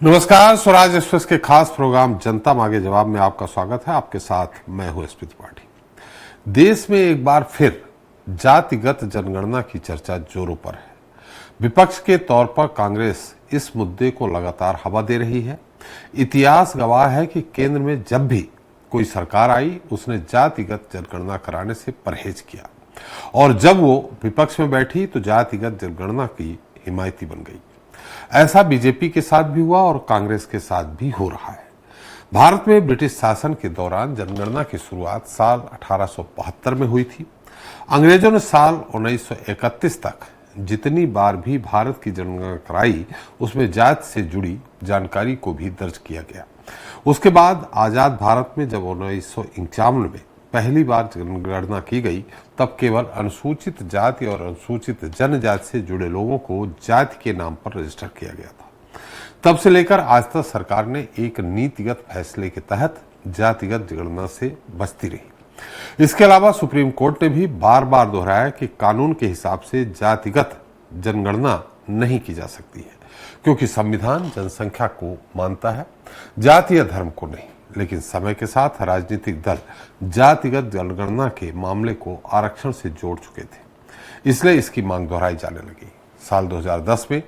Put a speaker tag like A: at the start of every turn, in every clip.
A: नमस्कार, स्वराज एक्सप्रेस के खास प्रोग्राम जनता मांगे जवाब में आपका स्वागत है। आपके साथ मैं हूं एसपी त्रिपाठी। देश में एक बार फिर जातिगत जनगणना की चर्चा जोरों पर है। विपक्ष के तौर पर कांग्रेस इस मुद्दे को लगातार हवा दे रही है। इतिहास गवाह है कि केंद्र में जब भी कोई सरकार आई उसने जातिगत जनगणना कराने से परहेज किया और जब वो विपक्ष में बैठी तो जातिगत जनगणना की हिमायती बन गई। ऐसा बीजेपी के साथ भी हुआ और कांग्रेस के साथ भी हो रहा है। भारत में ब्रिटिश शासन के दौरान जनगणना की शुरुआत साल 1872 में हुई थी। अंग्रेजों ने साल 1931 तक जितनी बार भी भारत की जनगणना कराई उसमें जाति से जुड़ी जानकारी को भी दर्ज किया गया। उसके बाद आजाद भारत में जब 1951 में पहली बार जनगणना की गई तब केवल अनुसूचित जाति और अनुसूचित जनजाति से जुड़े लोगों को जाति के नाम पर रजिस्टर किया गया था। तब से लेकर आज तक सरकार ने एक नीतिगत फैसले के तहत जातिगत जनगणना से बचती रही। इसके अलावा सुप्रीम कोर्ट ने भी बार बार दोहराया कि कानून के हिसाब से जातिगत जनगणना नहीं की जा सकती है, क्योंकि संविधान जनसंख्या को मानता है, जाति या धर्म को नहीं। लेकिन समय के साथ राजनीतिक दल जातिगत जनगणना के मामले को आरक्षण से जोड़ चुके थे, इसलिए इसकी मांग दोहराई जाने लगी। साल 2010 में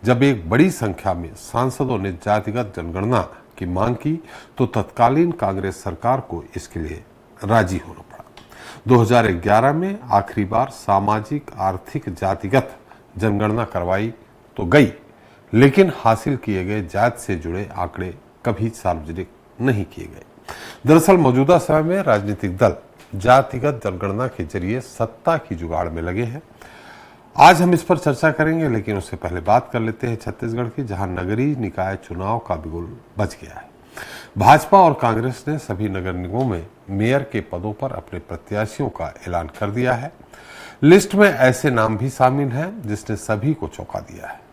A: जब एक बड़ी संख्या में सांसदों ने जातिगत जनगणना की मांग की तो तत्कालीन कांग्रेस सरकार को इसके लिए राजी होना पड़ा। 2011 में आखिरी बार सामाजिक आर्थिक जातिगत जनगणना करवाई तो गई, लेकिन हासिल किए गए जाति से जुड़े आंकड़े कभी सार्वजनिक नहीं किए गए। दरअसल मौजूदा समय में राजनीतिक दल जातिगत जनगणना के जरिए सत्ता की जुगाड़ में लगे हैं। आज हम इस पर चर्चा करेंगे, लेकिन उससे पहले बात कर लेते हैं छत्तीसगढ़ की, जहां नगरीय निकाय चुनाव का बिगुल बज गया है। भाजपा और कांग्रेस ने सभी नगर निगमों में मेयर के पदों पर अपने प्रत्याशियों का ऐलान कर दिया है। लिस्ट में ऐसे नाम भी शामिल हैं जिसने सभी को चौंका दिया है।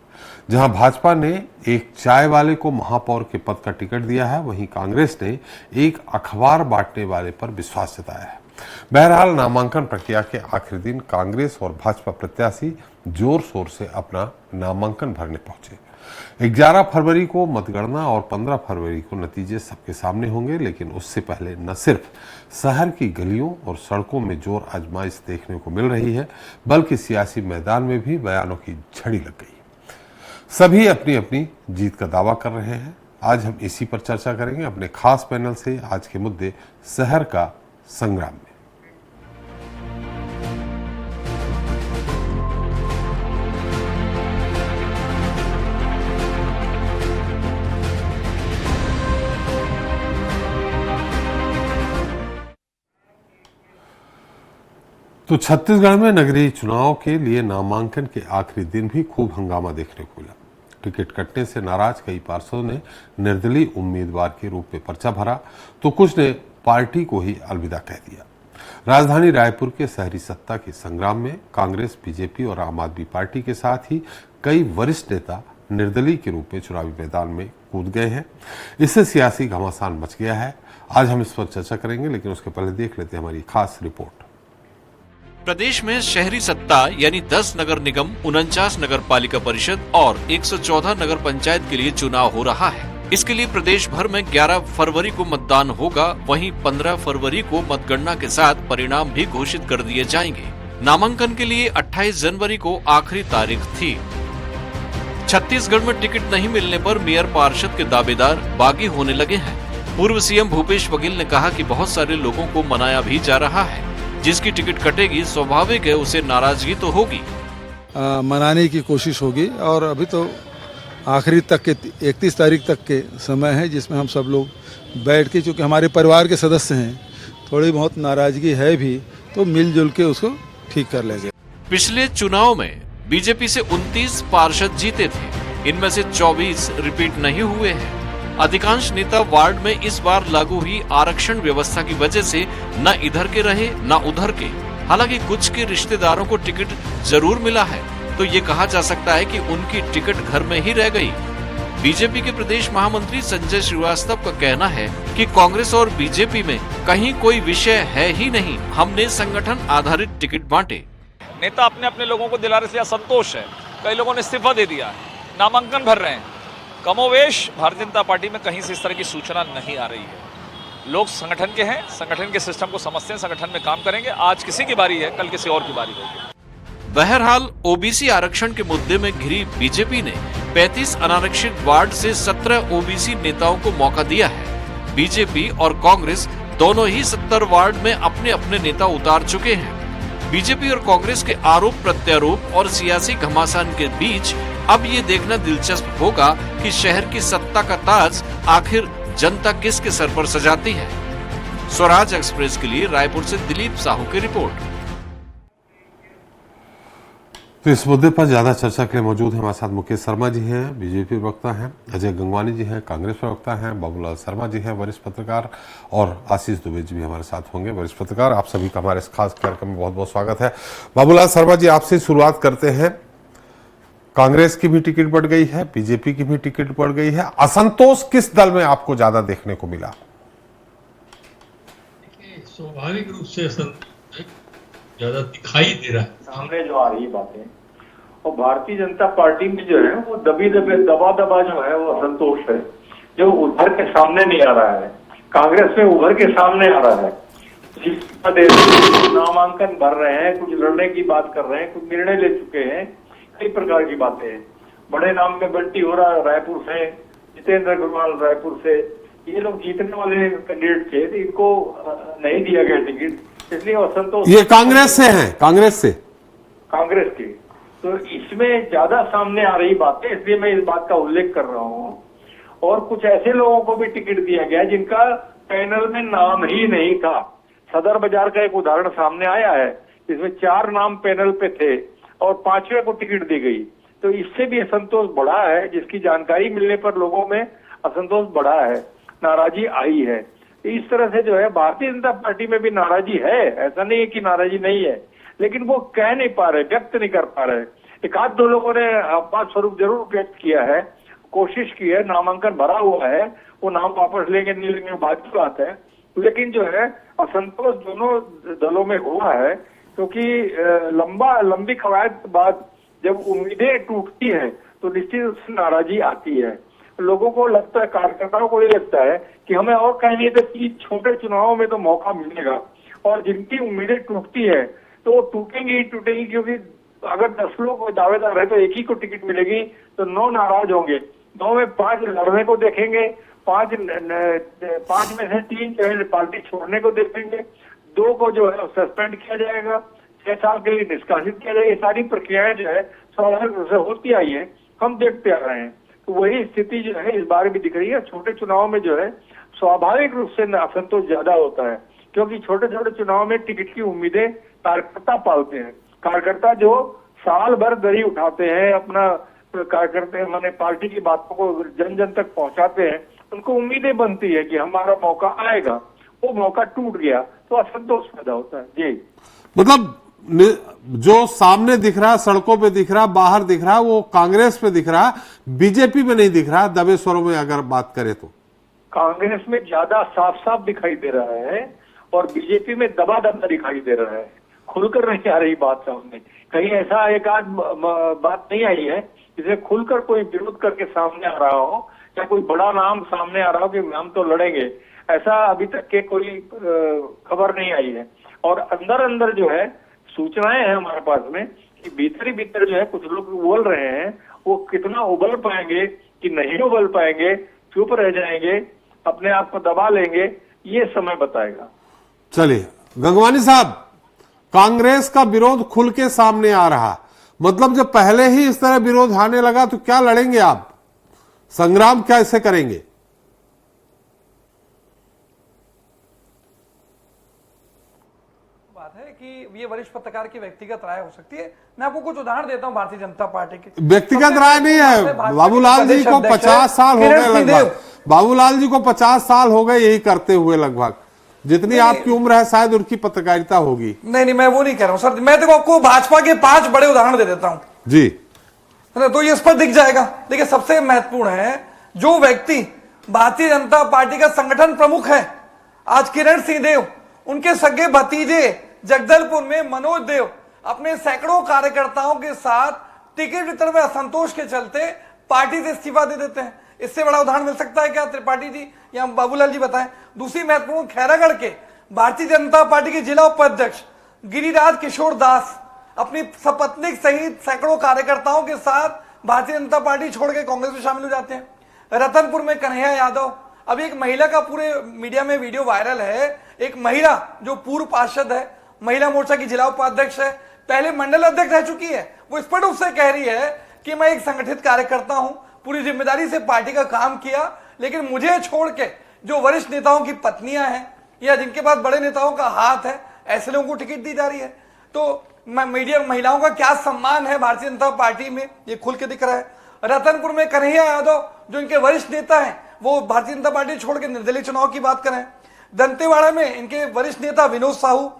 A: जहां भाजपा ने एक चाय वाले को महापौर के पद का टिकट दिया है, वहीं कांग्रेस ने एक अखबार बांटने वाले पर विश्वास जताया है। बहरहाल नामांकन प्रक्रिया के आखिरी दिन कांग्रेस और भाजपा प्रत्याशी जोर शोर से अपना नामांकन भरने पहुंचे। 11 फरवरी को मतगणना और 15 फरवरी को नतीजे सबके सामने होंगे, लेकिन उससे पहले न सिर्फ शहर की गलियों और सड़कों में जोर आजमाइश देखने को मिल रही है, बल्कि सियासी मैदान में भी बयानों की झड़ी लग गई। सभी अपनी अपनी जीत का दावा कर रहे हैं। आज हम इसी पर चर्चा करेंगे अपने खास पैनल से। आज के मुद्दे शहर का संग्राम में। तो छत्तीसगढ़ में नगरीय चुनाव के लिए नामांकन के आखिरी दिन भी खूब हंगामा देखने को मिला। टिकट कटने से नाराज कई पार्षदों ने निर्दलीय उम्मीदवार के रूप में पर्चा भरा तो कुछ ने पार्टी को ही अलविदा कह दिया। राजधानी रायपुर के शहरी सत्ता के संग्राम में कांग्रेस, बीजेपी और आम आदमी पार्टी के साथ ही कई वरिष्ठ नेता निर्दलीय के रूप में चुनावी मैदान में कूद गए हैं। इससे सियासी घमासान मच गया है। आज हम इस पर चर्चा करेंगे, लेकिन उसके पहले देख लेते हैं हमारी खास रिपोर्ट।
B: प्रदेश में शहरी सत्ता यानी 10 नगर निगम, 49 नगर पालिका परिषद और 114 नगर पंचायत के लिए चुनाव हो रहा है। इसके लिए प्रदेश भर में 11 फरवरी को मतदान होगा। वहीं 15 फरवरी को मतगणना के साथ परिणाम भी घोषित कर दिए जाएंगे। नामांकन के लिए 28 जनवरी को आखिरी तारीख थी। छत्तीसगढ़ में टिकट नहीं मिलने पर मेयर पार्षद के दावेदार बागी होने लगे हैं। पूर्व सीएम भूपेश बघेल ने कहा कि बहुत सारे लोगों को मनाया भी जा रहा है। जिसकी टिकट कटेगी स्वाभाविक है उसे नाराजगी तो होगी।
C: मनाने की कोशिश होगी और अभी तो आखिरी तक के 31 तारीख तक के समय है, जिसमें हम सब लोग बैठ के, चूँकि हमारे परिवार के सदस्य हैं, थोड़ी बहुत नाराजगी है भी तो मिलजुल के उसको ठीक कर लेंगे।
B: पिछले चुनाव में बीजेपी से 29 पार्षद जीते थे, इनमें से 24 रिपीट नहीं हुए हैं। अधिकांश नेता वार्ड में इस बार लागू हुई आरक्षण व्यवस्था की वजह से न इधर के रहे न उधर के। हालांकि कुछ के रिश्तेदारों को टिकट जरूर मिला है, तो ये कहा जा सकता है कि उनकी टिकट घर में ही रह गई। बीजेपी के प्रदेश महामंत्री संजय श्रीवास्तव का कहना है कि कांग्रेस और बीजेपी में कहीं कोई विषय है ही नहीं, हमने संगठन आधारित टिकट बांटे।
D: नेता अपने अपने लोगों को दिला रहे से असंतोष है। कई लोगों ने इस्तीफा दे दिया है, नामांकन भर रहे हैं। कमोवेश भारतीय जनता पार्टी में कहीं से इस तरह की सूचना नहीं आ रही है। लोग संगठन के हैं, संगठन के सिस्टम को समझते हैं, संगठन में काम करेंगे। आज किसी की बारी है, कल किसी और की बारी होगी।
B: बहरहाल ओबीसी आरक्षण के मुद्दे में घिरी बीजेपी ने 35 अनारक्षित वार्ड से 17 ओबीसी नेताओं को मौका दिया है। बीजेपी और कांग्रेस दोनों ही 70 वार्ड में अपने अपने नेता उतार चुके हैं। बीजेपी और कांग्रेस के आरोप प्रत्यारोप और सियासी घमासान के बीच अब ये देखना दिलचस्प होगा कि शहर की सत्ता का ताज आखिर जनता किसके सर पर सजाती है। स्वराज एक्सप्रेस के लिए रायपुर से दिलीप साहू की रिपोर्ट।
A: तो इस मुद्दे पर ज्यादा चर्चा के लिए मौजूद है हमारे साथ मुकेश शर्मा जी हैं, बीजेपी प्रवक्ता हैं, अजय गंगवानी जी हैं, कांग्रेस प्रवक्ता हैं, बाबूलाल शर्मा जी हैं, वरिष्ठ पत्रकार, और आशीष दुबे जी भी हमारे साथ होंगे, वरिष्ठ पत्रकार। आप सभी का हमारे इस खास कार्यक्रम में बहुत बहुत स्वागत है। बाबूलाल शर्मा जी, आपसे शुरुआत करते हैं। कांग्रेस की भी टिकट बढ़ गई है, बीजेपी की भी टिकट बढ़ गई है। असंतोष किस दल में आपको ज्यादा देखने को मिला?
E: स्वाभाविक रूप से असंतोष ज्यादा दिखाई दे रहा है
F: सामने जो आ रही बातें, और भारतीय जनता पार्टी में जो है वो दबा जो है वो असंतोष है, जो उभर के सामने नहीं आ रहा है। कांग्रेस में उभर के सामने आ रहा है। नामांकन भर रहे हैं, कुछ लड़ने की बात कर रहे हैं, कुछ निर्णय ले चुके हैं, कई प्रकार की बातें हैं। बड़े नाम में बंटी हो रहा है रायपुर से, जितेंद्र अग्रवाल रायपुर से, ये लोग जीतने वाले कैंडिडेट थे, तो इनको नहीं दिया गया टिकट, इसलिए असंतोष।
A: ये कांग्रेस से हैं, कांग्रेस की। तो इसमें ज्यादा सामने आ रही बातें, इसलिए मैं इस बात का उल्लेख कर रहा हूँ। और कुछ ऐसे लोगों को भी टिकट दिया गया जिनका पैनल में नाम ही नहीं था। सदर बाजार का एक उदाहरण सामने आया है, इसमें 4 नाम पैनल पे थे और 5वें को टिकट दी गई। तो इससे भी असंतोष बढ़ा है, जिसकी जानकारी मिलने पर लोगों में असंतोष बढ़ा है, नाराजगी आई है। इस तरह से जो है भारतीय जनता पार्टी में भी नाराजगी है, ऐसा नहीं है कि नाराजगी नहीं है, लेकिन वो कह नहीं पा रहे, व्यक्त नहीं कर पा रहे। एक आध दो लोगों ने आपात स्वरूप जरूर व्यक्त किया है, कोशिश की है, नामांकन भरा हुआ है, वो नाम वापस लेंगे नहीं लेंगे बात की बात है, लेकिन जो है असंतोष दोनों दलों में हुआ है। क्योंकि लंबी कवायद के बाद जब उम्मीदें टूटती हैं तो निश्चित रूप से नाराजगी आती है। लोगों को लगता है, कार्यकर्ताओं को ये लगता है कि हमें और कहीं नहीं तो 3 छोटे चुनावों में तो मौका मिलेगा, और जिनकी उम्मीदें टूटती है तो वो टूटेंगी, क्योंकि अगर 10 लोग दावेदार है तो एक ही को टिकट मिलेगी, तो 9 नाराज होंगे। 9 में 5 लड़ने को देखेंगे, 5 में से 3 पार्टी छोड़ने को देखेंगे, 2 को जो है सस्पेंड किया जाएगा, 6 साल के लिए निष्कासित किया जाएगा। ये सारी प्रक्रियाएं जो है स्वाभाविक रूप से होती आई है, हम देखते आ रहे हैं। तो वही स्थिति जो है इस बार भी दिख रही है। छोटे चुनाव में जो है स्वाभाविक रूप से असंतोष ज्यादा होता है, क्योंकि छोटे छोटे चुनाव में टिकट की उम्मीदें कार्यकर्ता पालते हैं। कार्यकर्ता जो साल भर दरी उठाते हैं, अपना कार्यकर्ता माने पार्टी की बातों को जन जन तक पहुंचाते हैं, उनको उम्मीदें बनती है कि हमारा मौका आएगा, वो मौका टूट गया तो असंतोष पैदा होता है। जी, मतलब जो सामने दिख रहा, सड़कों पे दिख रहा, बाहर दिख रहा, वो कांग्रेस पे दिख रहा, बीजेपी में नहीं दिख रहा। दबे स्वरों में अगर बात करें तो
F: कांग्रेस में ज्यादा साफ साफ दिखाई दे रहा है और बीजेपी में दबा दबा दिखाई दे रहा है। खुलकर नहीं आ रही बात सामने। कहीं ऐसा एक आध बात नहीं आई है जिसे खुलकर कोई विरोध करके सामने आ रहा हो, या कोई बड़ा नाम सामने आ रहा हो कि हम तो लड़ेंगे, ऐसा अभी तक के कोई खबर नहीं आई है। और अंदर अंदर जो है सूचनाएं हैं हमारे पास में कि भीतर ही भीतर जो है कुछ लोग बोल रहे हैं, वो कितना उबल पाएंगे कि नहीं उबल पाएंगे, चुप रह जाएंगे, अपने आप को दबा लेंगे, ये समय बताएगा।
A: चलिए गंगवानी साहब, कांग्रेस का विरोध खुल के सामने आ रहा, मतलब जब पहले ही इस तरह विरोध आने लगा तो क्या लड़ेंगे आप? संग्राम कैसे करेंगे?
G: बात है कि ये वरिष्ठ पत्रकार की व्यक्तिगत राय हो सकती है। मैं आपको कुछ उदाहरण देता हूं भारतीय जनता पार्टी के।
A: व्यक्तिगत राय नहीं है, बाबूलाल जी को 50 साल हो गए लगभग, बाबूलाल जी को 50 साल हो गए यही करते हुए लगभग, जितनी आपकी उम्र है शायद उनकी पत्रकारिता होगी।
G: नहीं, मैं वो नहीं कह रहा हूं सर। मैं तो आपको भाजपा के 5 बड़े उदाहरण दे देता हूं
A: जी,
G: तो ये इस पर दिख जाएगा। देखिए, सबसे महत्वपूर्ण है जो व्यक्ति भारतीय जनता पार्टी का संगठन प्रमुख है आज, किरण सिंह देव, उनके सगे भतीजे जगदलपुर में मनोज देव अपने सैकड़ों कार्यकर्ताओं के साथ टिकट वितरण में असंतोष के चलते पार्टी से इस्तीफा दे देते हैं। इससे बड़ा उदाहरण मिल सकता है क्या त्रिपाठी जी या बाबूलाल जी बताएं। दूसरी महत्वपूर्ण, खैरागढ़ के भारतीय जनता पार्टी के जिला उपाध्यक्ष गिरिराज किशोर दास अपनी सपत्नीक सहित सैकड़ों कार्यकर्ताओं के साथ भारतीय जनता पार्टी छोड़ के कांग्रेस में शामिल हो जाते हैं। रतनपुर में कन्हैया यादव, अभी एक महिला का पूरे मीडिया में वीडियो वायरल है, एक महिला जो पूर्व पार्षद है, महिला मोर्चा की जिला उपाध्यक्ष है, पहले मंडल अध्यक्ष रह चुकी है, वो स्पष्ट रूप से कह रही है कि मैं एक संगठित कार्यकर्ता हूं, पूरी जिम्मेदारी से पार्टी का काम किया, लेकिन मुझे छोड़ के जो वरिष्ठ नेताओं की पत्नियां हैं या जिनके पास बड़े नेताओं का हाथ है, ऐसे लोगों को टिकट दी जा रही है। तो मीडिया महिलाओं का क्या सम्मान है भारतीय जनता पार्टी में, ये खुल के दिख रहा है। रतनपुर में कन्हैया यादव जो इनके वरिष्ठ नेता हैं, वो भारतीय जनता पार्टी छोड़ के निर्दलीय चुनाव की बात करें। दंतेवाड़ा में इनके वरिष्ठ नेता विनोद साहू,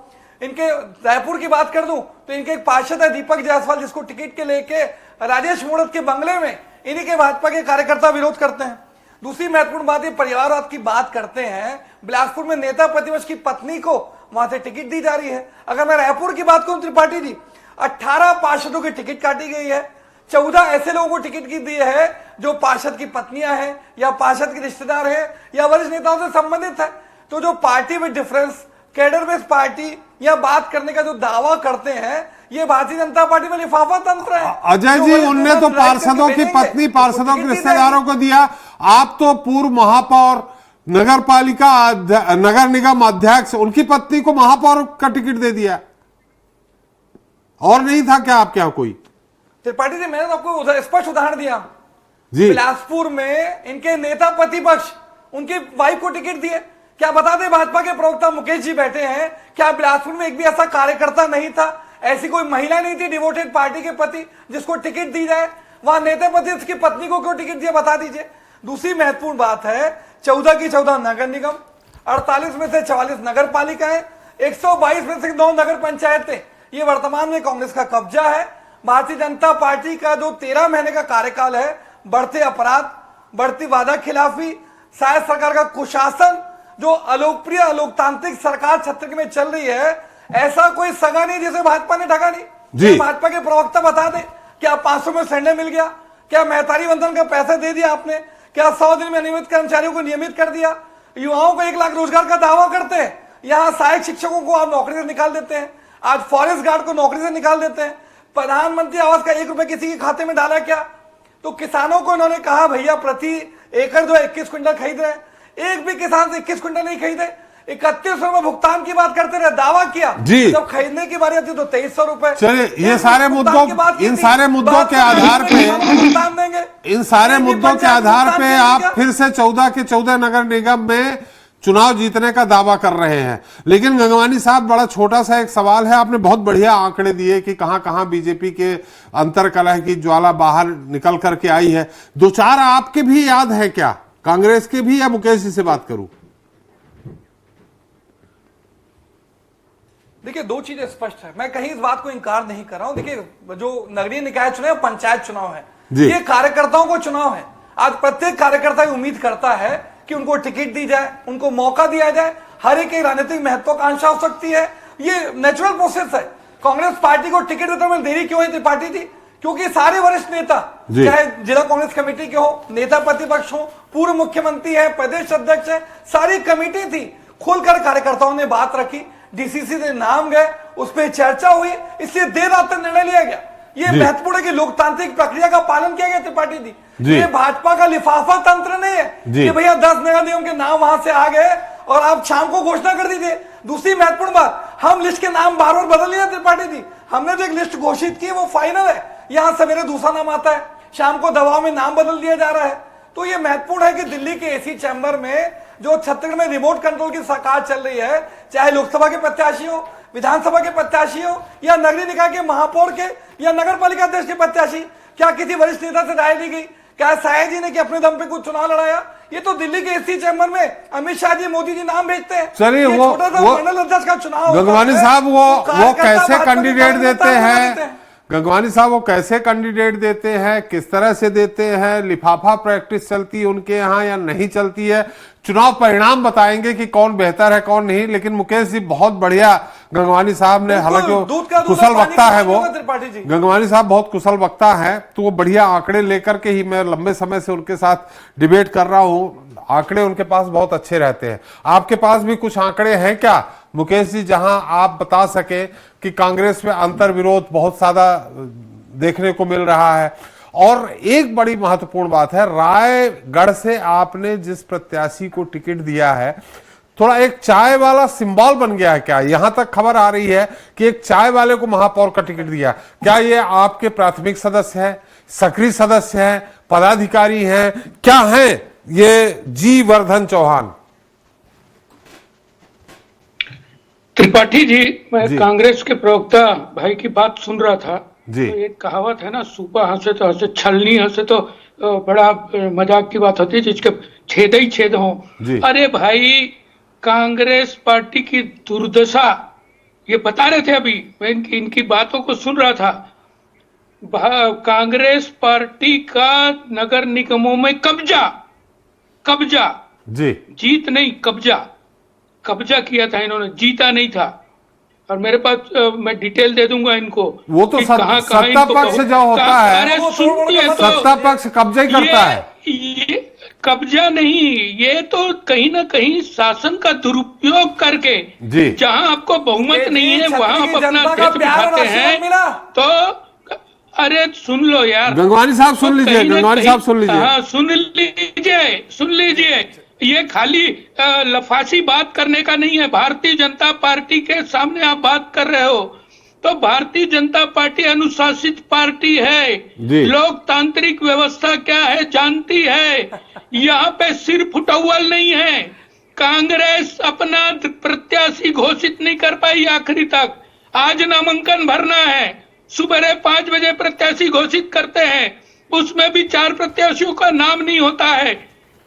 G: इनके रायपुर की बात कर दूं तो इनके एक पार्षद है दीपक जायसवाल, जिसको टिकट के लेके राजेश मूणत के बंगले में इन्हीं के भाजपा के कार्यकर्ता विरोध करते हैं। दूसरी महत्वपूर्ण बात, ये परिवारवाद की बात करते हैं, बिलासपुर में नेता प्रतिपक्ष की पत्नी को वहां से टिकट दी जा रही है। अगर मैं रायपुर की बात करूं त्रिपाठी जी, 18 पार्षदों की टिकट काटी गई है, 14 ऐसे लोगों को टिकट की दी है जो पार्षद की पत्नियां हैं या पार्षद के रिश्तेदार हैं या वरिष्ठ नेताओं से संबंधित है। तो जो पार्टी में डिफरेंस, कैडर बेस्ड पार्टी या बात करने का जो दावा करते हैं, ये भारतीय जनता पार्टी में लिफाफा तंत्र है।
A: अजय जी, उनने तो पार्षदों की पत्नी, पार्षदों के रिश्तेदारों को दिया, आप तो पूर्व महापौर, नगर पालिका, नगर निगम अध्यक्ष, उनकी पत्नी को महापौर का टिकट दे दिया, और नहीं था क्या आपके यहां कोई?
G: त्रिपाठी जी, मैंने तो आपको स्पष्ट उदाहरण दिया
A: जी।
G: बिलासपुर में इनके नेता प्रतिपक्ष उनकी वाइफ को टिकट दिए। क्या बता दें, भाजपा के प्रवक्ता मुकेश जी बैठे हैं, क्या बिलासपुर में एक भी ऐसा कार्यकर्ता नहीं था, ऐसी कोई महिला नहीं थी डिवोटेड पार्टी के प्रति जिसको टिकट दी जाए? वहां नेता प्रतिपक्ष की पत्नी को क्यों टिकट दिया, बता दीजिए। दूसरी महत्वपूर्ण बात है, 14 की 14 नगर निगम, 48 में से 44 नगर पालिकाएं, 122 में से 9 नगर पंचायतें, ये वर्तमान में कांग्रेस का कब्जा है। भारतीय जनता पार्टी का जो 13 महीने का कार्यकाल है, बढ़ते अपराध, बढ़ती वादा खिलाफी, शायद सरकार का कुशासन, जो अलोकप्रिय अलोकतांत्रिक सरकार छत्तीसगढ़ में चल रही है, ऐसा कोई सगा नहीं जिसे भाजपा ने ढका नहीं। भाजपा के प्रवक्ता बता दें, क्या 500 में सिलेंडर मिल गया? क्या महतारी वंदन का पैसा दे दिया आपने? क्या 100 दिन में नियमित कर्मचारियों को नियमित कर दिया? युवाओं को 1 लाख रोजगार का दावा करते हैं, यहाँ सहायक शिक्षकों को आप नौकरी से निकाल देते हैं, आज फॉरेस्ट गार्ड को नौकरी से निकाल देते हैं। प्रधानमंत्री आवास का 1 रुपए किसी के खाते में डाला क्या? तो किसानों को इन्होंने कहा भैया प्रति एकड़ जो 21 क्विंटल खरीद रहे हैं, एक भी किसान से 21 क्विंटल नहीं खरीदे, 3100 रुपए भुगतान की बात करते रहे, दावा किया, जब खरीदने की बारी आती तो 2300 रुपए।
A: चलिए, ये सारे मुद्दों, इन सारे मुद्दों के आधार पे, इन सारे मुद्दों के आधार पे आप फिर से 14 के 14 नगर निगम में चुनाव जीतने का दावा कर रहे हैं। लेकिन गंगवानी साहब, बड़ा छोटा सा एक सवाल है, आपने बहुत बढ़िया आंकड़े दिए कि कहां कहां बीजेपी के अंतरकलह की ज्वाला बाहर निकल करके आई है। 2-4 आपके भी याद है क्या, कांग्रेस के भी, या मुकेश जी से बात करूं?
G: देखिए, 2 चीजें स्पष्ट है, मैं कहीं इस बात को इंकार नहीं कर रहा हूं। देखिए, जो नगरीय निकाय चुनाव, पंचायत चुनाव है, ये कार्यकर्ताओं को चुनाव है। आज प्रत्येक कार्यकर्ता उम्मीद करता है कि उनको टिकट दी जाए, उनको मौका दिया जाए। हर एक राजनीतिक महत्वाकांक्षा हो सकती है, ये नेचुरल प्रोसेस है। कांग्रेस पार्टी को टिकट देने में देरी क्यों है त्रिपाठी जी? क्योंकि सारे वरिष्ठ नेता, चाहे जिला कांग्रेस कमेटी के हो, नेता प्रतिपक्ष हो, पूर्व मुख्यमंत्री है, प्रदेश अध्यक्ष है, सारी कमेटी थी, खुलकर कार्यकर्ताओं ने बात रखी, डीसीसी से नाम गए, उस पर चर्चा हुई, इसलिए देर रात तक निर्णय लिया गया। ये महत्वपूर्ण है कि लोकतांत्रिक प्रक्रिया का पालन किया गया त्रिपाठी जी। ये भाजपा का लिफाफा तंत्र नहीं है कि भैया 10 नगर निगम के नाम वहां से आ गए और आप शाम को घोषणा कर दीजिए। दूसरी महत्वपूर्ण बात, हम लिस्ट के नाम बार बार बदल लिए त्रिपाठी जी, हमने जो एक लिस्ट घोषित की वो फाइनल है, यहां सवेरे दूसरा नाम आता है, शाम को दबाव में नाम बदल दिया जा रहा है। तो ये महत्वपूर्ण है कि दिल्ली के एसी चैम्बर में जो छत्तीसगढ़ में रिमोट कंट्रोल की सरकार चल रही है, चाहे लोकसभा के प्रत्याशी हो, विधानसभा के प्रत्याशी हो, या नगरीय निकाय के महापौर के या नगर पालिका अध्यक्ष के प्रत्याशी, क्या किसी वरिष्ठ नेता से राय ली गई? क्या साया जी ने कि अपने दम पे कुछ चुनाव लड़ाया? ये तो दिल्ली के एसी चैम्बर में अमित शाह जी, मोदी जी नाम भेजते हैं।
A: चलिए, वो
G: मंडल अध्यक्ष का चुनाव,
A: गंगवानी साहब, वो कैसे कैंडिडेट देते हैं, गंगवानी साहब वो कैसे कैंडिडेट देते हैं, किस तरह से देते हैं, लिफाफा प्रैक्टिस चलती है उनके यहाँ या नहीं चलती है, चुनाव परिणाम बताएंगे कि कौन बेहतर है कौन नहीं। लेकिन मुकेश जी बहुत बढ़िया गंगवानी साहब ने, हालांकि वो कुशल वक्ता है, वो गंगवानी साहब बहुत कुशल वक्ता है, तो वो बढ़िया आंकड़े लेकर के ही, मैं लंबे समय से उनके साथ डिबेट कर रहा हूँ, आंकड़े उनके पास बहुत अच्छे रहते हैं। आपके पास भी कुछ आंकड़े हैं क्या मुकेश जी, जहां आप बता सके कि कांग्रेस में अंतर विरोध बहुत ज्यादा देखने को मिल रहा है? और एक बड़ी महत्वपूर्ण बात है, रायगढ़ से आपने जिस प्रत्याशी को टिकट दिया है, थोड़ा एक चाय वाला सिंबल बन गया है क्या? यहां तक खबर आ रही है कि एक चाय वाले को महापौर का टिकट दिया। क्या ये आपके प्राथमिक सदस्य हैं, सक्रिय सदस्य हैं, पदाधिकारी हैं, क्या हैं ये जी वर्धन चौहान?
H: त्रिपाठी जी, मैं कांग्रेस के प्रवक्ता भाई की बात सुन रहा था
A: जी।
H: तो एक कहावत है ना, सूपा हंसे तो हंसे, छलनी हंसे तो बड़ा मजाक की बात होती है, जिसके छेद ही छेद हो। अरे भाई, कांग्रेस पार्टी की दुर्दशा ये बता रहे थे अभी, मैं इनकी बातों को सुन रहा था। कांग्रेस पार्टी का नगर निगमों में कब्जा
A: जी,
H: जीत नहीं, कब्जा किया था इन्होंने, जीता नहीं था। और मेरे पास मैं डिटेल दे दूंगा इनको।
A: वो तो सत्ता पक्ष जो होता है,
H: अरे सुनिए, तो
A: सत्ता पक्ष कब्जा ही करता है।
H: ये कब्जा नहीं, ये तो कहीं ना कहीं शासन का दुरुपयोग करके, जहां आपको बहुमत नहीं है वहां आप अपना देश बिठाते हैं। तो अरे सुन लो यार,
A: गंगवानी साहब सुन लीजिए, गंगवानी साहब सुन लीजिए।
H: हाँ, सुन लीजिए। ये खाली लफासी बात करने का नहीं है। भारतीय जनता पार्टी के सामने आप बात कर रहे हो, तो भारतीय जनता पार्टी अनुशासित पार्टी है, लोकतांत्रिक व्यवस्था क्या है जानती है। यहाँ पे सिर फुटौल नहीं है। कांग्रेस अपना प्रत्याशी घोषित नहीं कर पाई आखिरी तक। आज नामांकन भरना है, सुबह 5 बजे प्रत्याशी घोषित करते हैं, उसमें भी 4 प्रत्याशियों का नाम नहीं होता है।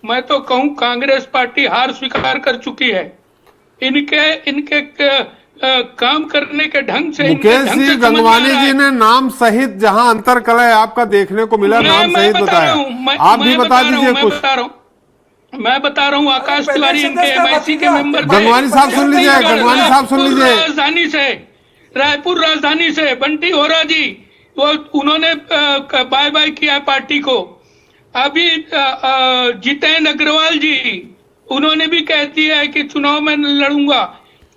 H: मैं तो कहूं कांग्रेस पार्टी हार स्वीकार कर चुकी है। इनके काम करने के ढंग से,
A: मुकेश जी, गंगवानी जी ने नाम सहित जहां अंतर कला है आपका देखने को मिला, नाम सहित बताया। आप भी बता दीजिए कुछ।
H: मैं बता रहा हूँ आकाश तिवारी इनके एमआईसी के मेंबर।
A: गंगवानी साहब सुन लीजिए, गंगवानी साहब सुन लीजिए।
H: राजधानी से, रायपुर राजधानी से बंटी होरा जी, वो उन्होंने बाय बाय किया पार्टी को। अभी जितेंद्र अग्रवाल जी, उन्होंने भी कह दिया है कि चुनाव में लड़ूंगा।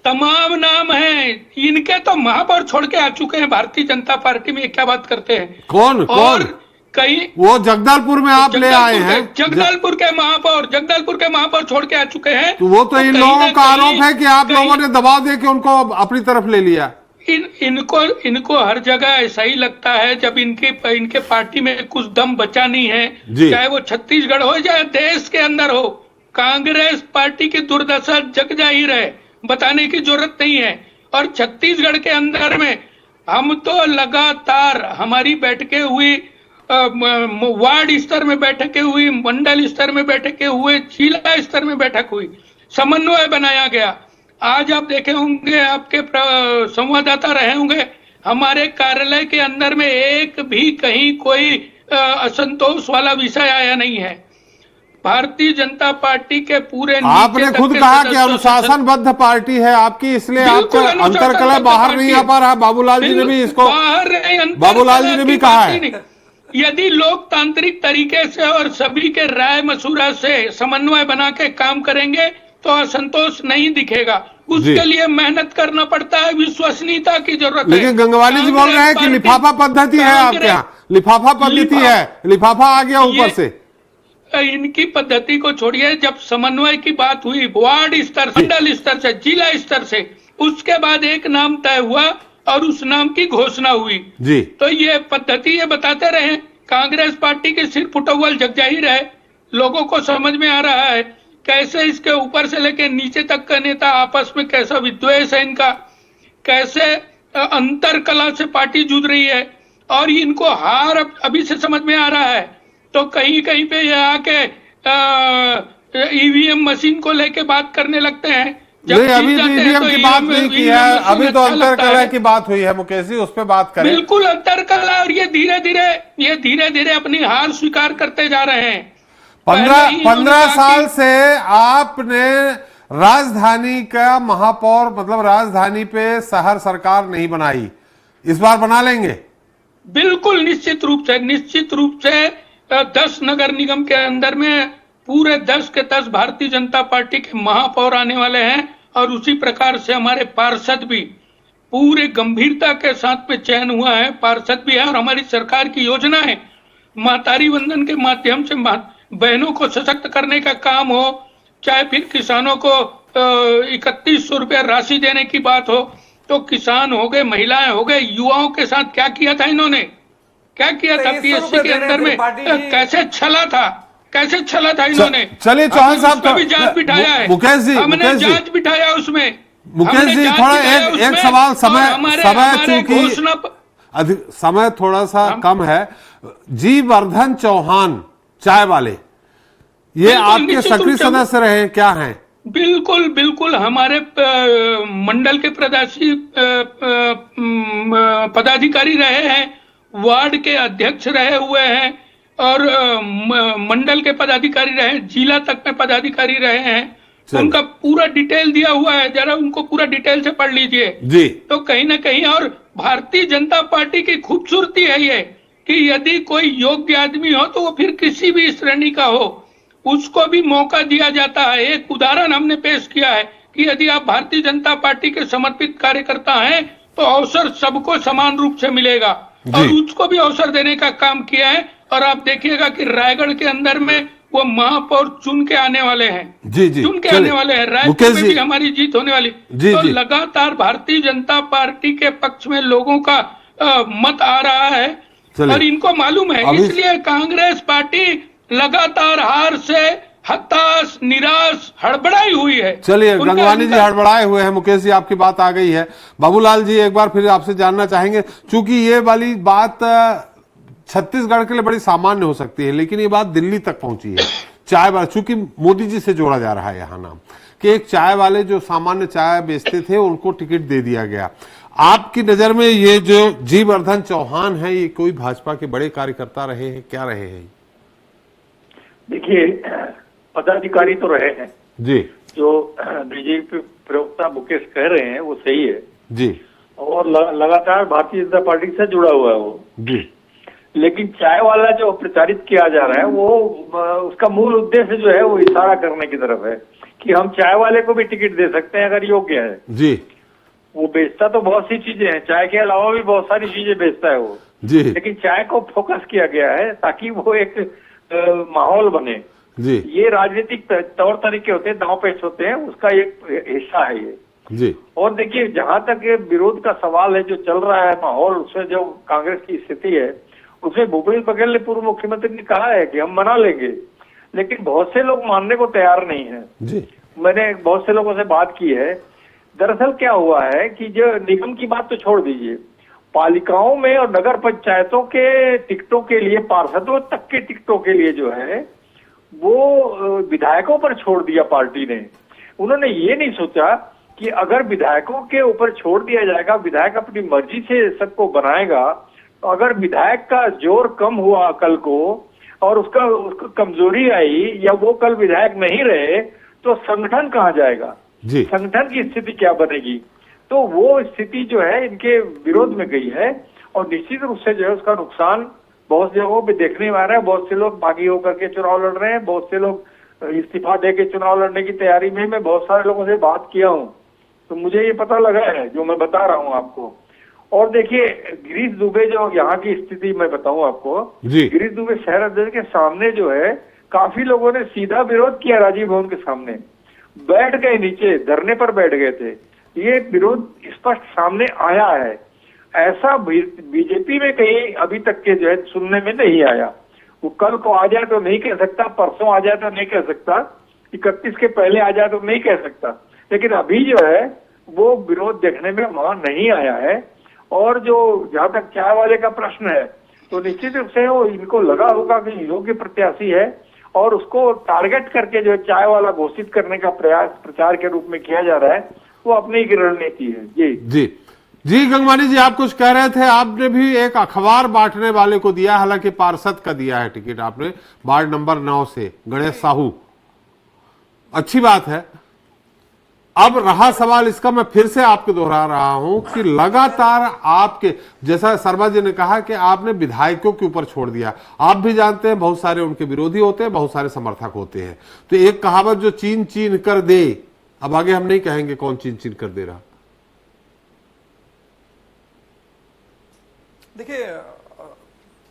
H: तमाम नाम हैं इनके, तो महापौर छोड़ के आ चुके हैं भारतीय जनता पार्टी में। क्या बात करते हैं?
A: कौन
H: कहीं
A: वो जगदलपुर में आप ले आए हैं,
H: जगदलपुर के महापौर छोड़ के आ चुके हैं।
A: तो वो तो इन लोगों का आरोप है कि आप लोगों ने दबाव दे के उनको अपनी तरफ ले लिया।
H: इनको हर जगह ऐसा ही लगता है, जब इनके पार्टी में कुछ दम बचा नहीं है, चाहे वो छत्तीसगढ़ हो या देश के अंदर हो, कांग्रेस पार्टी की दुर्दशा जग जाहिर है, बताने की जरूरत नहीं है। और छत्तीसगढ़ के अंदर में हम तो लगातार हमारी बैठकें हुई, वार्ड स्तर में बैठकें हुई, मंडल स्तर में बैठकें हुए, जिला स्तर में बैठक हुई, समन्वय बनाया गया। आज आप देखे होंगे, आपके संवाददाता रहे होंगे, हमारे कार्यालय के अंदर में एक भी कहीं कोई असंतोष वाला विषय आया नहीं है। भारतीय जनता पार्टी के पूरे,
A: आपने खुद कहा कि अनुशासनबद्ध पार्टी है आपकी, इसलिए आपको अंतरकलह बाहर नहीं आ पा रहा। बाबूलाल जी ने भी इसको, बाबूलाल जी ने भी कहा है,
H: यदि लोकतांत्रिक तरीके से और सभी के राय मशुरा से समन्वय बना के काम करेंगे तो असंतोष नहीं दिखेगा। उसके लिए मेहनत करना पड़ता है, विश्वसनीयता की जरूरत है।
A: लेकिन गंगवानी जी बोल रहे हैं कि लिफाफा पद्धति है आपके यहाँ, लिफाफा पद्धति है, लिफाफा आ गया ऊपर से।
H: इनकी पद्धति को छोड़िए, जब समन्वय की बात हुई वार्ड स्तर, मंडल स्तर से, जिला स्तर से, उसके बाद एक नाम तय हुआ और उस नाम की घोषणा हुई
A: जी।
H: तो ये पद्धति ये बताते रहे, कांग्रेस पार्टी के सिर फुटौल जग जाहिर है। लोगों को समझ में आ रहा है कैसे इसके ऊपर से लेके नीचे तक का नेता आपस में कैसा विद्वेष है इनका, कैसे अंतर कला से पार्टी जूझ रही है। और इनको हार अभी से समझ में आ रहा है। तो कहीं कहीं पे ये आके ईवीएम मशीन को लेके बात करने लगते हैं,
A: नहीं, अभी तो ईवीएम की बात नहीं की है, अभी तो अंतरकलह की बात हुई है मुकेश जी, उस पर बात करें।
H: बिल्कुल अंतरकलह, और ये धीरे धीरे अपनी हार स्वीकार करते जा रहे हैं।
A: 15 साल से आपने राजधानी का महापौर, मतलब राजधानी पे शहर सरकार नहीं बनाई, इस बार बना लेंगे?
H: बिल्कुल निश्चित रूप से 10 नगर निगम के अंदर में पूरे 10 के 10 भारतीय जनता पार्टी के महापौर आने वाले हैं, और उसी प्रकार से हमारे पार्षद भी पूरे गंभीरता के साथ में चयन हुआ है, पार्षद भी है। और हमारी सरकार की योजना है महतारी वंदन के माध्यम से बहनों को सशक्त करने का काम हो, चाहे फिर किसानों को 3100 रुपया राशि देने की बात हो, तो किसान हो गए, महिलाएं हो गए, युवाओं के साथ क्या किया था इन्होंने, क्या किया था पीएससी के अंदर में, कैसे छला था इन्होंने।
A: चलिए चौहान साहब,
H: भी जांच बिठाया है
A: मुकेश जी,
H: हमने जांच बिठाया उसमें।
A: मुकेश जी थोड़ा एक सवाल, समय चूंकि समय थोड़ा सा कम है। जी वर्धन चौहान चाय वाले, ये आपके सक्रिय सदस्य रहे, क्या हैं?
H: बिल्कुल हमारे मंडल के पदाधिकारी रहे हैं, वार्ड के अध्यक्ष रहे हुए हैं, और मंडल के पदाधिकारी रहे, जिला तक में पदाधिकारी रहे हैं। उनका पूरा डिटेल दिया हुआ है, जरा उनको पूरा डिटेल से पढ़ लीजिए
A: जी।
H: तो कहीं ना कहीं, और भारतीय जनता पार्टी की खूबसूरती है ये कि यदि कोई योग्य आदमी हो तो वो फिर किसी भी श्रेणी का हो, उसको भी मौका दिया जाता है। एक उदाहरण हमने पेश किया है कि यदि आप भारतीय जनता पार्टी के समर्पित कार्यकर्ता हैं तो अवसर सबको समान रूप से मिलेगा, और उसको भी अवसर देने का काम किया है। और आप देखिएगा कि रायगढ़ के अंदर में वो महापौर चुन के आने वाले हैं, चुन के आने वाले हैं। रायपुर में भी हमारी जीत होने वाली। तो लगातार भारतीय जनता पार्टी के पक्ष में लोगों का मत आ रहा है, और इनको मालूम है, इसलिए कांग्रेस पार्टी लगातार हार से हताश, निराश, हड़बड़ाई हुई है।
A: चलिए गंगवानी जी हड़बड़ाए हुए हैं। मुकेश जी आपकी बात आ गई है। बाबूलाल जी एक बार फिर आपसे जानना चाहेंगे, चूंकि ये वाली बात छत्तीसगढ़ के लिए बड़ी सामान्य हो सकती है, लेकिन ये बात दिल्ली तक पहुंची है। चाय वाले, चूंकि मोदी जी से जोड़ा जा रहा है यहाँ नाम, कि एक चाय वाले जो सामान्य चाय बेचते थे उनको टिकट दे दिया गया। आपकी नजर में ये जो जी वर्धन चौहान है, ये कोई भाजपा के बड़े कार्यकर्ता रहे हैं, क्या रहे हैं?
F: देखिए, पदाधिकारी तो रहे हैं
A: जी, जो
F: बीजेपी प्रवक्ता मुकेश कह रहे हैं वो सही है
A: जी,
F: और लगातार भारतीय जनता पार्टी से जुड़ा हुआ है वो
A: जी।
F: लेकिन चाय वाला जो प्रचारित किया जा रहा है वो उसका मूल उद्देश्य जो है वो इशारा करने की तरफ है कि हम चाय वाले को भी टिकट दे सकते हैं अगर योग्य है
A: जी।
F: वो बेचता तो बहुत सी चीजें हैं, चाय के अलावा भी बहुत सारी चीजें बेचता है वो
A: जी,
F: लेकिन चाय को फोकस किया गया है ताकि वो एक माहौल बने
A: जी।
F: ये राजनीतिक तौर तरीके होते हैं, दांव पेच होते हैं, उसका एक हिस्सा है ये
A: जी।
F: और देखिए, जहां तक ये विरोध का सवाल है, जो चल रहा है माहौल, उसमें जो कांग्रेस की स्थिति है, उसमें भूपेश बघेल ने पूर्व मुख्यमंत्री ने कहा है कि हम मना लेंगे, लेकिन बहुत से लोग मानने को तैयार नहीं है
A: जी।
F: मैंने बहुत से लोगों से बात की है। दरअसल क्या हुआ है कि जो निगम की बात तो छोड़ दीजिए, पालिकाओं में और नगर पंचायतों के टिकटों के लिए, पार्षदों तक के टिकटों के लिए जो है वो विधायकों पर छोड़ दिया पार्टी ने। उन्होंने ये नहीं सोचा कि अगर विधायकों के ऊपर छोड़ दिया जाएगा, विधायक अपनी मर्जी से सबको बनाएगा, तो अगर विधायक का जोर कम हुआ कल को और उसको कमजोरी आई या वो कल विधायक नहीं रहे तो संगठन कहाँ जाएगा
A: जी।
F: संगठन की स्थिति क्या बनेगी? तो वो स्थिति जो है इनके विरोध में गई है और निश्चित रूप से जो है उसका नुकसान बहुत जगहों पे देखने में आ रहा है। बहुत से लोग बागी होकर के चुनाव लड़ रहे हैं, बहुत से लोग इस्तीफा दे के चुनाव लड़ने की तैयारी में। मैं बहुत सारे लोगों से बात किया हूँ तो मुझे ये पता लगा है जो मैं बता रहा हूँ आपको। और देखिए, गिरीश दुबे जो यहाँ की स्थिति मैं बताऊं आपको, गिरीश दुबे शहर अध्यक्ष के सामने जो है काफी लोगों ने सीधा विरोध किया, राजीव भवन के सामने बैठ गए, नीचे धरने पर बैठ गए थे। ये विरोध स्पष्ट सामने आया है। ऐसा बीजेपी में कहीं अभी तक के जो है सुनने में नहीं आया। वो कल को आ जाए तो नहीं कह सकता, परसों आ जाए तो नहीं कह सकता, 31 के पहले आ जाए तो नहीं कह सकता, लेकिन अभी जो है वो विरोध देखने में वहां नहीं आया है। और जो जहां तक चाय वाले का प्रश्न है तो निश्चित रूप से वो इनको लगा होगा कि योग्य प्रत्याशी है और उसको टारगेट करके जो चाय वाला घोषित करने का प्रयास प्रचार के रूप में किया जा रहा है, वो अपनी ही रणनीति है। जी
A: जी गंगवानी जी, आप कुछ कह रहे थे। आपने भी एक अखबार बांटने वाले को दिया, हालांकि पार्षद का दिया है टिकट आपने, वार्ड नंबर 9 से गणेश साहू, अच्छी बात है। अब रहा सवाल इसका, मैं फिर से आपको दोहरा रहा हूं कि लगातार आपके, जैसा शर्मा जी ने कहा कि आपने विधायकों के ऊपर छोड़ दिया। आप भी जानते हैं बहुत सारे उनके विरोधी होते हैं, बहुत सारे समर्थक होते हैं। तो एक कहावत जो चीन चीन कर दे, अब आगे हम नहीं कहेंगे कौन चीन चीन कर दे रहा।
G: देखिए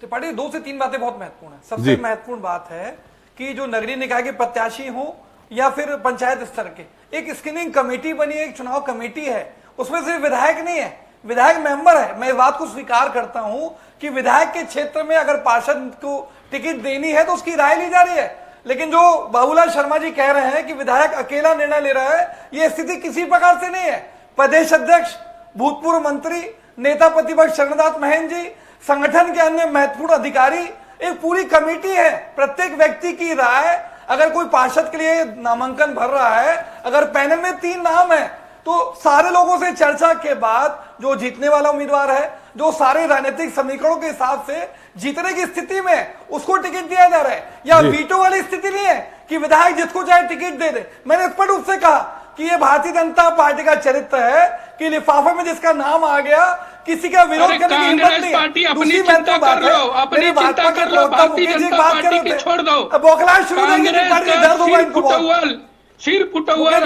G: त्रिपाठी, 2 से 3 बातें बहुत महत्वपूर्ण है। सबसे महत्वपूर्ण बात है कि जो नगरीय निकाय के प्रत्याशी हो या फिर पंचायत स्तर के, एक स्क्रीनिंग कमेटी बनी है, एक चुनाव कमेटी है, उसमें सिर्फ विधायक नहीं है, विधायक मेंबर है। मैं इस बात को स्वीकार करता हूं कि विधायक के क्षेत्र में अगर पार्षद को टिकट देनी है तो उसकी राय ली जा रही है। लेकिन जो बाबूलाल शर्मा जी कह रहे हैं कि विधायक अकेला निर्णय ले रहा है, यह स्थिति किसी प्रकार से नहीं है। प्रदेश अध्यक्ष, भूतपूर्व मंत्री, नेता प्रतिपक्ष शरणदास महंत जी, संगठन के अन्य महत्वपूर्ण अधिकारी, एक पूरी कमेटी है। प्रत्येक व्यक्ति की राय, अगर कोई पार्षद के लिए नामांकन भर रहा है, अगर पैनल में 3 नाम है तो सारे लोगों से चर्चा के बाद जो जीतने वाला उम्मीदवार है, जो सारे राजनीतिक समीकरणों के हिसाब से जीतने की स्थिति में उसको टिकट दिया जा रहा है। या वीटो वाली स्थिति नहीं है कि विधायक जिसको चाहे टिकट दे दे। मैंने स्पष्ट रूप से कहा कि ये भारतीय जनता पार्टी का चरित्र है कि लिफाफे में जिसका नाम आ गया, किसी का विरोध करने की हिम्मत नहीं।
H: पार्टी अपनी चिंता कर लो, अपनी चिंता कर लो, भारतीय जनता पार्टी की छोड़ दो।
G: बौखलाहट शुरू नहीं की, दर्द होगा इनको।
H: सिर कुटुआल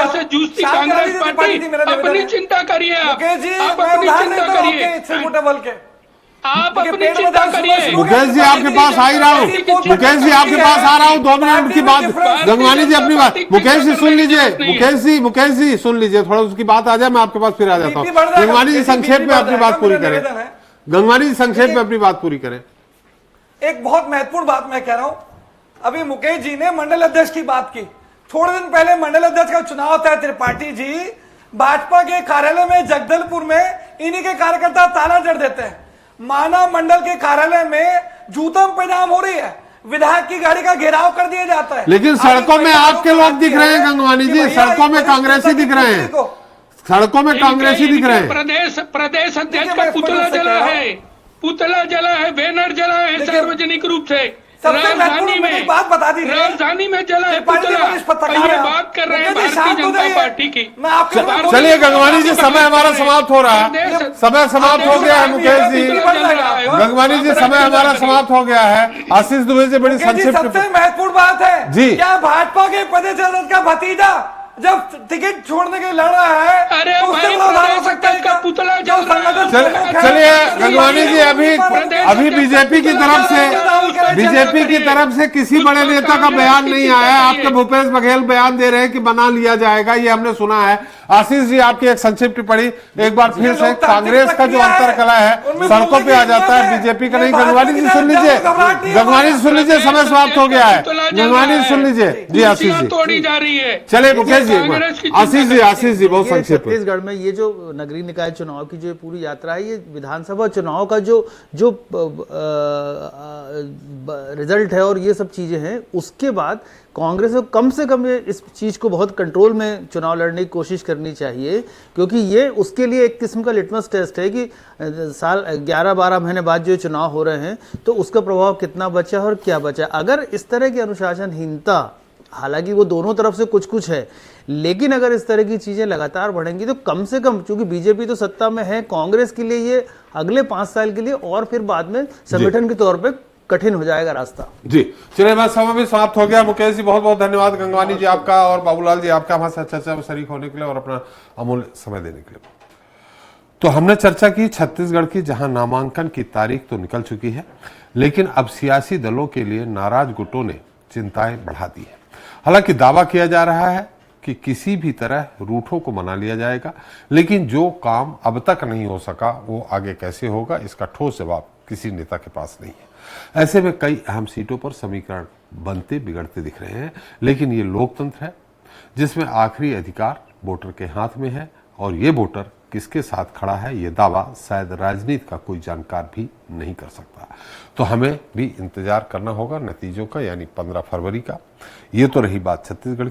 H: से जूझती कांग्रेस पार्टी, अपनी चिंता करिए। आप अपनी चिंता करिए, आप अपनी चिंता करिए।
A: मुकेश जी आपके पास आ ही रहा हूँ, मुकेश जी आपके पास आ रहा हूँ, 2 मिनट की बात। गंगवानी जी अपनी बात, मुकेश जी सुन लीजिए, मुकेश जी सुन लीजिए, थोड़ा उसकी बात आ जाए, मैं आपके पास फिर आ जाता हूँ। गंगवानी जी संक्षेप में अपनी बात पूरी करें, गंगवानी जी संक्षेप में अपनी बात पूरी करें।
G: एक बहुत महत्वपूर्ण बात मैं कह रहा हूँ, अभी मुकेश जी ने मंडल अध्यक्ष की बात की। थोड़े दिन पहले मंडल अध्यक्ष का चुनाव था। त्रिपाठी जी, भाजपा के कार्यालय में जगदलपुर में इन्हीं के कार्यकर्ता ताला जड़ देते हैं। माना मंडल के कार्यालय में जूतम पैजाम हो रही है, विधायक की गाड़ी का घेराव कर दिया जाता है।
A: लेकिन सड़कों में आपके लोग दिख रहे हैं गंगवानी जी, सड़कों में कांग्रेसी दिख रहे हैं, सड़कों में कांग्रेसी दिख रहे हैं।
H: प्रदेश अध्यक्ष का पुतला जला है, बैनर जला है सार्वजनिक रूप से। राजधानी में
G: एक बात बता दीजिए,
H: राजधानी में जला है पुतला। ये बात कर रहे हैं भारतीय जनता पार्टी की।
A: चलिए गंगवानी जी, समय हमारा समाप्त हो रहा है, समय समाप्त हो गया है। मुकेश जी, गंगवानी जी, समय हमारा समाप्त हो गया है। आशीष दुबे जी बड़ी संक्षिप्त।
G: सबसे महत्वपूर्ण बात है जी, क्या भाजपा के प्रदेश अध्यक्ष का भतीजा जब टिकट छोड़ने के लड़ रहा है,
H: अरे
G: तो उससे उधार हो सकता है
H: का पुतला जल रहा है।
A: चलिए गंगवानी जी, अभी बीजेपी की तरफ से किसी बड़े नेता का बयान नहीं आया है। आपके भूपेश बघेल बयान दे रहे हैं कि बना लिया जाएगा, ये हमने सुना है। आशीष जी आपकी एक संक्षिप्त टिप्पणी एक बार फिर से। कांग्रेस का जो अंतर कला है सड़कों पे आ जाता है, बीजेपी का नहीं। गंगवानी जी सुन लीजिए, गंगवानी जी सुन लीजिए, समय समाप्त हो गया है। गंगवानी जी सुन लीजिए। जी आशीष जी
H: तोड़ी जा रही है।
A: चलिए मुकेश जी, आशीष जी बहुत संक्षेप।
I: छत्तीसगढ़ में ये जो नगरीय निकाय चुनाव की जो पूरी यात्रा है, ये विधानसभा चुनाव का जो रिजल्ट है और ये सब चीजें हैं, उसके बाद कांग्रेस को कम से कम इस चीज को बहुत कंट्रोल में चुनाव लड़ने की कोशिश करनी चाहिए, क्योंकि ये उसके लिए एक किस्म का लिटमस टेस्ट है कि साल 11-12 महीने बाद जो चुनाव हो रहे हैं तो उसका प्रभाव कितना बचा और क्या बचा। अगर इस तरह की अनुशासनहीनता, हालांकि वो दोनों तरफ से कुछ कुछ है, लेकिन अगर इस तरह की चीजें लगातार बढ़ेंगी तो कम से कम, चूंकि बीजेपी तो सत्ता में है, कांग्रेस के लिए ये अगले 5 साल के लिए और फिर बाद में संगठन के तौर पे कठिन हो जाएगा रास्ता।
A: जी चलिए, बस समय भी समाप्त हो गया। मुकेश जी बहुत बहुत धन्यवाद, गंगवानी जी आपका और बाबूलाल जी आपका हमारे साथ चर्चा में शरीक होने के लिए और अपना अमूल्य समय देने के लिए। तो हमने चर्चा की छत्तीसगढ़ की, जहां नामांकन की तारीख तो निकल चुकी है, लेकिन अब सियासी दलों के लिए नाराज गुटों ने चिंताएं बढ़ा दी है। हालांकि दावा किया जा रहा है कि किसी भी तरह रूठों को मना लिया जाएगा, लेकिन जो काम अब तक नहीं हो सका वो आगे कैसे होगा, इसका ठोस जवाब किसी नेता के पास नहीं है। ऐसे में कई अहम सीटों पर समीकरण बनते बिगड़ते दिख रहे हैं, लेकिन ये लोकतंत्र है जिसमें आखिरी अधिकार वोटर के हाथ में है और ये वोटर किसके साथ खड़ा है ये दावा शायद राजनीति का कोई जानकार भी नहीं कर सकता। तो हमें भी इंतजार करना होगा नतीजों का, यानी 15 फरवरी का। ये तो रही बात छत्तीसगढ़